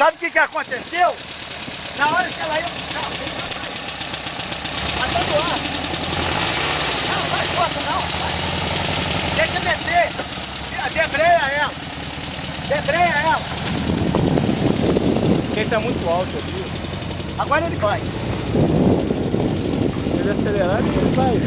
Sabe o que aconteceu? Na hora que ela ia puxar, tá dando ar. Não, vai, força não. Vai. Deixa descer. Debreia ela. Debreia ela. Porque tá muito alto ali. Agora ele vai. Se ele acelerar, ele vai.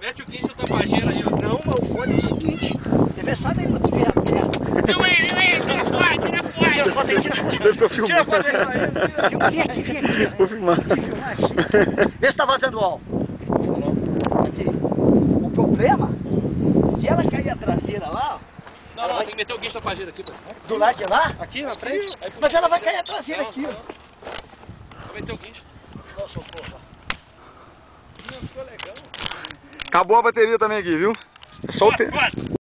Mete o guincho da tapageira aí, ó. Não, mas o fone é o seguinte. Conversado aí pra tu ver a perna. Filma aí, tira foto, tira foto. Tira foto aí, tira foto. Eu tô filmando. Tira foto aí. Vem aqui, vem aqui. Vou filmar. Aqui, filmagem. Vê se tá vazando o álcool. Aqui. O problema, se ela cair a traseira lá, ó. Não, tem que meter o guincho da tapageira aqui, pô. Do lado de lá, Aqui na frente. Aí, mas ela vai cair a traseira aqui, ó. Só meter o guincho. Acabou a bateria também aqui, viu? É só o tempo.